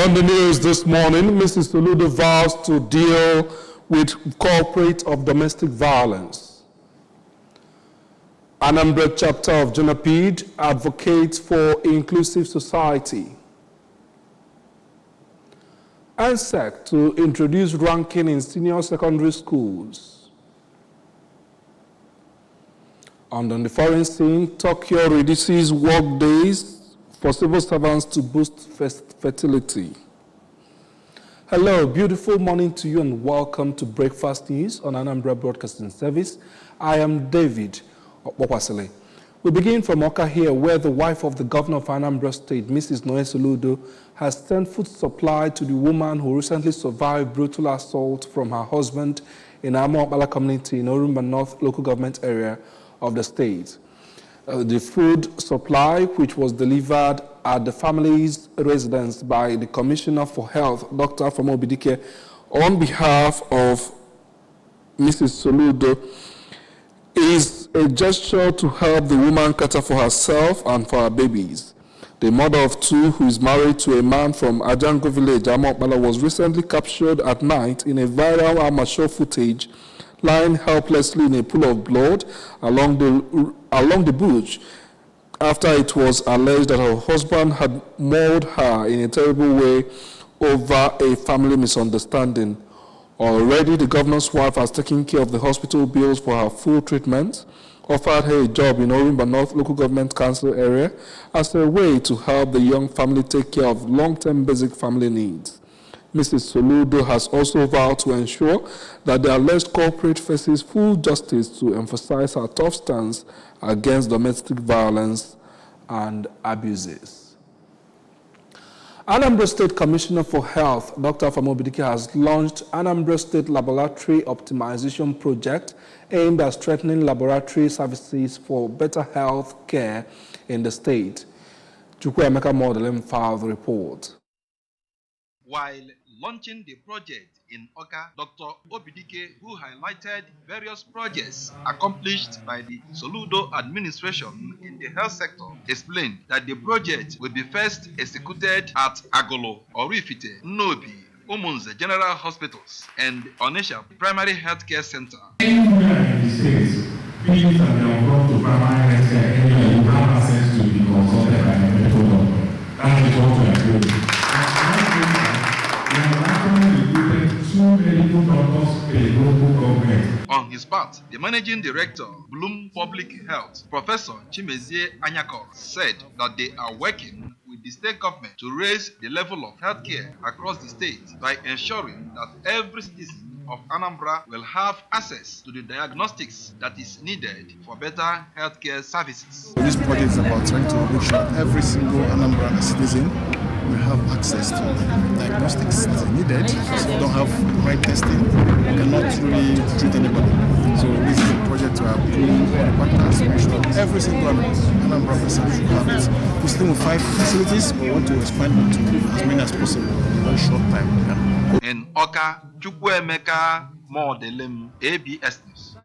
On the news this morning, Mrs. Soludo vows to deal with culprits of domestic violence. Anambra chapter of JONAPID advocates for inclusive society. ANSEC to introduce ranking in senior secondary schools. And on the foreign scene, Tokyo reduces work days for civil servants to boost fertility. Hello, beautiful morning to you and welcome to Breakfast News on Anambra Broadcasting Service. I am David Okwasile. We begin from Oka here, where the wife of the governor of Anambra State, Mrs. Noe Soludo, has sent food supply to the woman who recently survived brutal assault from her husband in Amokbala community in Orumba North local government area of the state. The food supply, which was delivered at the family's residence by the Commissioner for Health, Dr. Famobidike, on behalf of Mrs. Soludo, is a gesture to help the woman cater for herself and for her babies. The mother of two, who is married to a man from Ajango village, Amokbala, was recently captured at night in a viral amateur footage lying helplessly in a pool of blood along the bush after it was alleged that her husband had mauled her in a terrible way over a family misunderstanding. Already, the governor's wife has taken care of the hospital bills for her full treatment, offered her a job in Orumba North Local Government Council area as a way to help the young family take care of long-term basic family needs. Mrs. Soludo has also vowed to ensure that the alleged culprit faces full justice to emphasize her tough stance against domestic violence and abuses. Anambra State Commissioner for Health, Dr. Famobidike, has launched Anambra State Laboratory Optimization Project aimed at strengthening laboratory services for better health care in the state. Chukwuemeka Modelem filed the report. While launching the project in Oka, Dr. Obidike, who highlighted various projects accomplished by the Soludo administration in the health sector, explained that the project will be first executed at Agolo, Orifite, Nnobi, Umunze General Hospitals, and Onisha Primary Healthcare Center. Anywhere in the states, patients that have gone to primary healthcare area will have access to be consulted by a medical doctor. That is what we are doing. On his part, the managing director, Bloom Public Health, Professor Chimezie Anyako, said that they are working with the state government to raise the level of healthcare across the state by ensuring that every citizen of Anambra will have access to the diagnostics that is needed for better healthcare services. This project is about trying to make sure every single Anambra citizen will have access to diagnostics that are needed. So we don't have the right testing, we cannot really treat anybody. So this is a project to have partners to make sure every single Anambra person should have it. We still have 5 facilities, but we want to expand it to as many as possible in a very short time. Yeah. In Oka, Chukwuemeka Modelem, ABS News.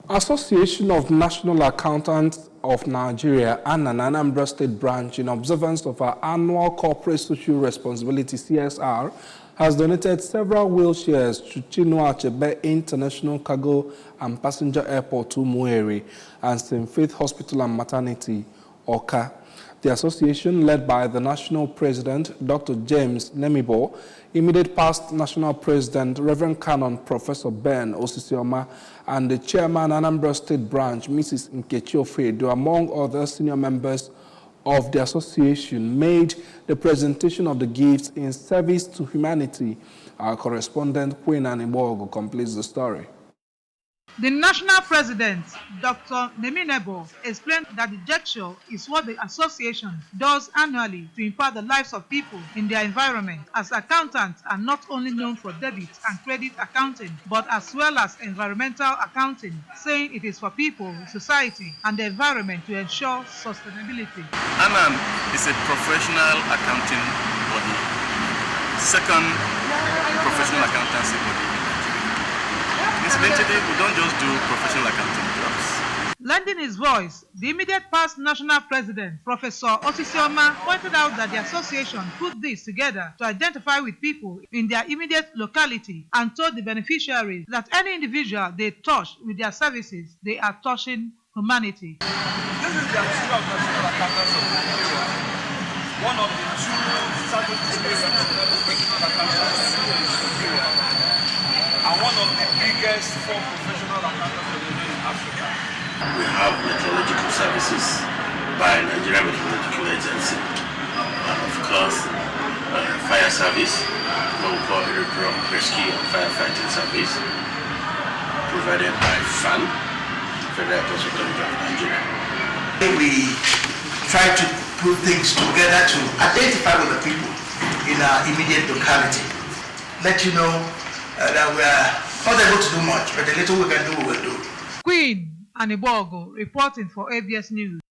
Association of National Accountants of Nigeria and an Anambra State branch, in observance of our annual Corporate Social Responsibility CSR, has donated several wheelchairs to Chinua Achebe International Cargo and Passenger Airport to Umueri and St. Faith Hospital and Maternity, Oka. The association, led by the national president, Dr. James Nemibo, immediate past national president, Reverend Canon Professor Ben Osisioma, and the chairman, Anambra State branch, Mrs. Nkechi Ofedo, among other senior members of the association, made the presentation of the gifts in service to humanity. Our correspondent, Queen Anibogo, completes the story. The national president, Dr. Neminebo, explained that the gesture is what the association does annually to impact the lives of people in their environment, as accountants are not only known for debit and credit accounting, but as well as environmental accounting, saying it is for people, society, and the environment to ensure sustainability. ANAM is a professional accounting body, second professional accountancy body. Incidentally, we don't just do professional accounting jobs. Led Lending his voice, the immediate past national president, Professor Osisioma, pointed out that the association put this together to identify with people in their immediate locality and told the beneficiaries that any individual they touch with their services, they are touching humanity. This is the Association of National Accountants of Nigeria, one of the two statutory professional accountants in Nigeria, and one of the biggest four professional accountants in Africa. We have meteorological services by Nigeria Meteorological Agency, and of course, fire service, what we call aerial rescue and firefighting service, provided by FAN, Federal Hospital of Nigeria. We try to put things together to identify with the people in our immediate locality. Let you know that we are not able to do much, but the little we can do, we will do. Queen Anibogo reporting for ABS News.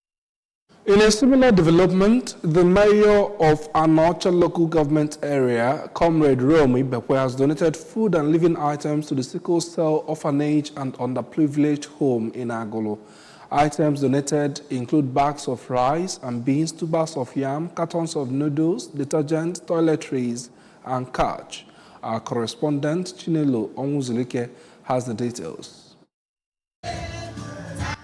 In a similar development, the mayor of Anocha local government area, Comrade Romy Bekwe, has donated food and living items to the sickle cell orphanage and underprivileged home in Agolo. Items donated include bags of rice and beans, tubers of yam, cartons of noodles, detergent, toiletries, and cash. Our correspondent, Chinelo Onwuzulike, has the details.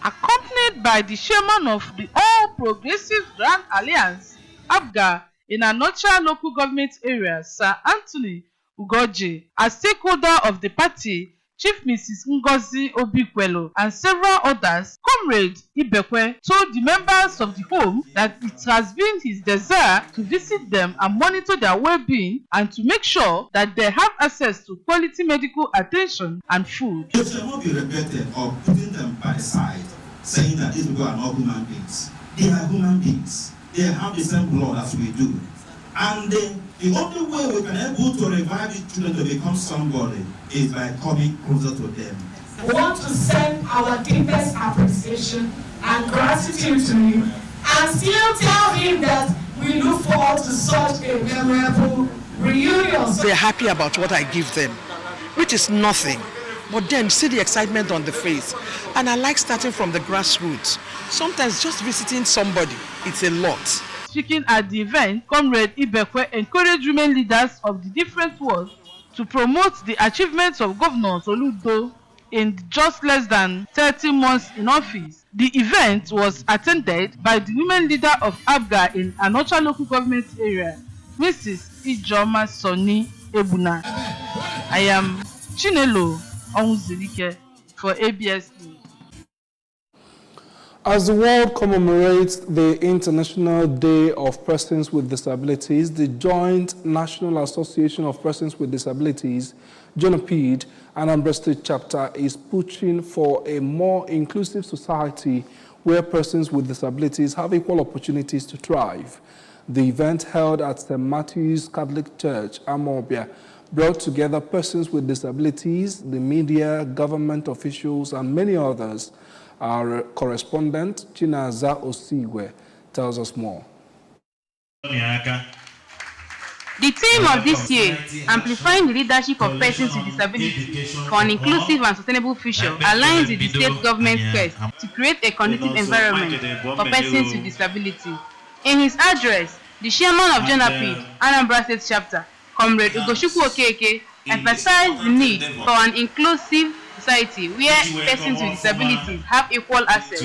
Accompanied by the chairman of the All Progressive Grand Alliance, ABGA, in Anocha local government area, Sir Anthony Ugoji, a stakeholder of the party, Chief Mrs. Ngozi Obikwelo, and several others, Comrade Ibekwe told the members of the home that it has been his desire to visit them and monitor their well-being and to make sure that they have access to quality medical attention and food. It shall not be regretted or putting them by the side, saying that these people are not human beings. They are human beings. They have the same blood as we do. And the only way we can able to revive these children to become somebody is by coming closer to them. We want to send our deepest appreciation and gratitude to him and still tell him that we look forward to such a memorable reunion. They're happy about what I give them, which is nothing. But then see the excitement on the face. And I like starting from the grassroots. Sometimes just visiting somebody, it's a lot. Speaking at the event, Comrade Ibekwe encouraged women leaders of the different wards to promote the achievements of Governor Soludo in just less than 30 months in office. The event was attended by the women leader of ABGA in Anocha local government area, Mrs. Ijoma Soni Ebuna. I am Chinelo Onwuzulike for ABS News. As the world commemorates the International Day of Persons with Disabilities, the Joint National Association of Persons with Disabilities, JONAPID, Anambra State Chapter, is pushing for a more inclusive society where persons with disabilities have equal opportunities to thrive. The event held at St. Matthew's Catholic Church, Amobia, brought together persons with disabilities, the media, government officials, and many others. Our correspondent, Chinaza Osigwe, tells us more. The theme of this year, amplifying the leadership of persons with disabilities for an inclusive and sustainable future, aligns with the state government's quest to create a conducive environment for persons with disabilities. In his address, the chairman of JONAPID, Anambra State Chapter, Comrade Ugochukwu Okeke, emphasized the need for an inclusive society where persons with disabilities have equal access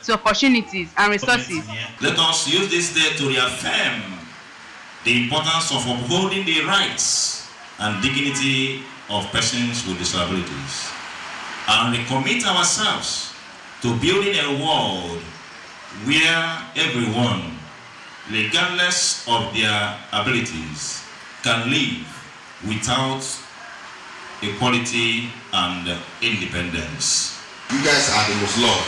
to opportunities and resources. Let us use this day to reaffirm the importance of upholding the rights and dignity of persons with disabilities and recommit ourselves to building a world where everyone, regardless of their abilities, can live without equality and independence. You guys are the most laws.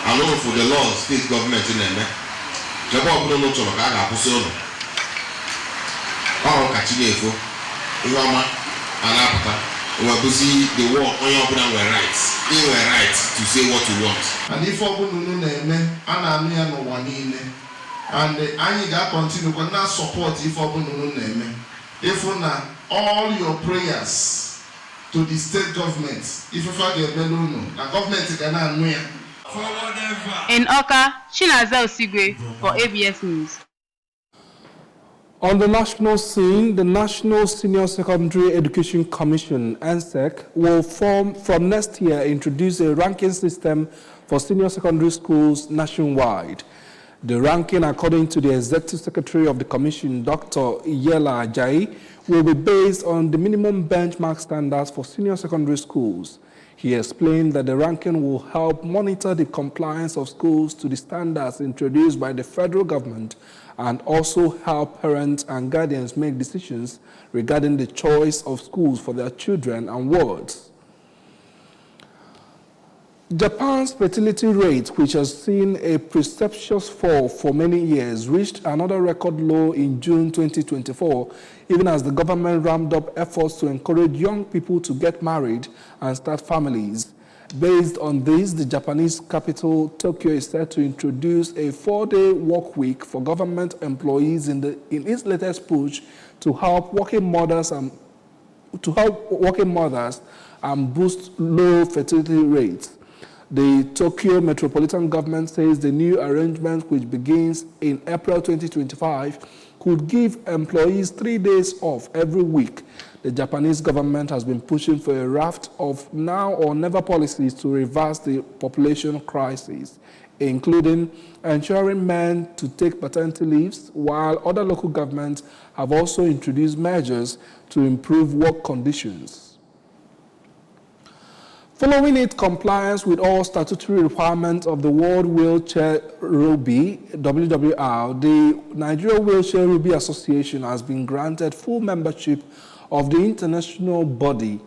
I know for the laws, state government in them. Jabo no no to maka ga kuso no. All kachilefo. Iwama anapata. We see the war on your brand were rights. You were right to say what you want. And if obu no na ana anu ya no wanine. And anyị ga continue ko na support if obu no na if na all your prayers to the state government, if you forget the government can In Oka, Chinaza Osigwe for ABS News. On the national scene, the National Senior Secondary Education Commission, NSEC, will from next year introduce a ranking system for senior secondary schools nationwide. The ranking, according to the Executive Secretary of the Commission, Dr. Iyela Ajayi, will be based on the minimum benchmark standards for senior secondary schools. He explained that the ranking will help monitor the compliance of schools to the standards introduced by the federal government and also help parents and guardians make decisions regarding the choice of schools for their children and wards. Japan's fertility rate, which has seen a precipitous fall for many years, reached another record low in June 2024, even as the government ramped up efforts to encourage young people to get married and start families. Based on this, the Japanese capital, Tokyo, is set to introduce a 4-day work week for government employees in its latest push to help working mothers and boost low fertility rates. The Tokyo Metropolitan Government says the new arrangement, which begins in April 2025, could give employees 3 days off every week. The Japanese government has been pushing for a raft of now or never policies to reverse the population crisis, including ensuring men to take paternity leaves, while other local governments have also introduced measures to improve work conditions. Following its compliance with all statutory requirements of the World Wheelchair Rugby, WWR, the Nigeria Wheelchair Rugby Association has been granted full membership of the international body.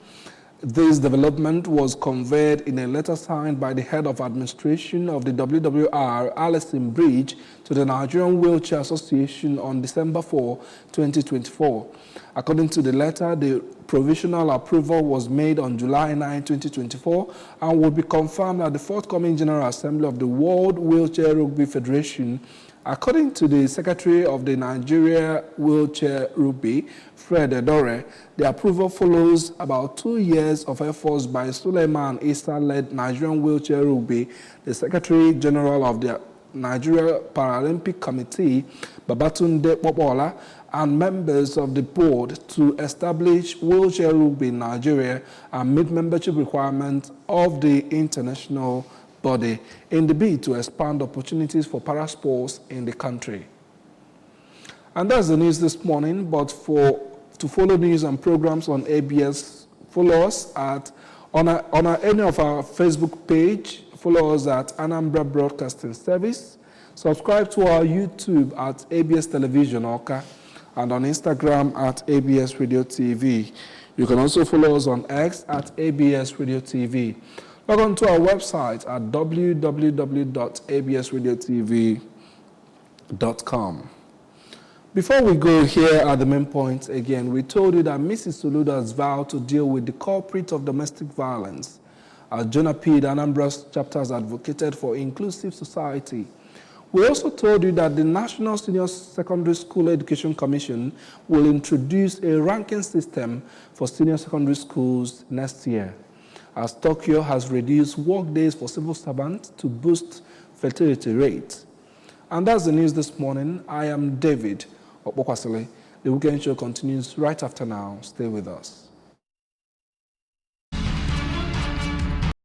This development was conveyed in a letter signed by the head of administration of the WWR, Alison Bridge, to the Nigerian Wheelchair Association on December 4, 2024. According to the letter, the provisional approval was made on July 9, 2024, and will be confirmed at the forthcoming General Assembly of the World Wheelchair Rugby Federation. According to the Secretary of the Nigeria Wheelchair Rugby, Fred Edore, the approval follows about 2 years of efforts by Suleiman Issa-led Nigerian Wheelchair Rugby, the Secretary General of the Nigeria Paralympic Committee, Babatunde Popola, and members of the board to establish wheelchair rugby in Nigeria and meet membership requirements of the international body in the bid to expand opportunities for parasports in the country. And that's the news this morning, but to follow news and programs on ABS, follow us on any of our Facebook page, follow us at Anambra Broadcasting Service, subscribe to our YouTube at ABS Television Oka, and on Instagram at ABS Radio TV. You can also follow us on X at ABS Radio TV. Log on to our website at www.absradiotv.com. Before we go, here are the main points again. We told you that Mrs. Soludo has vowed to deal with the culprit of domestic violence. As Jonah P. Anambra's chapter has advocated for inclusive society. We also told you that the National Senior Secondary School Education Commission will introduce a ranking system for senior secondary schools next year, as Tokyo has reduced work days for civil servants to boost fertility rates. And that's the news this morning. I am David Okpokwasile. The Weekend Show continues right after now. Stay with us.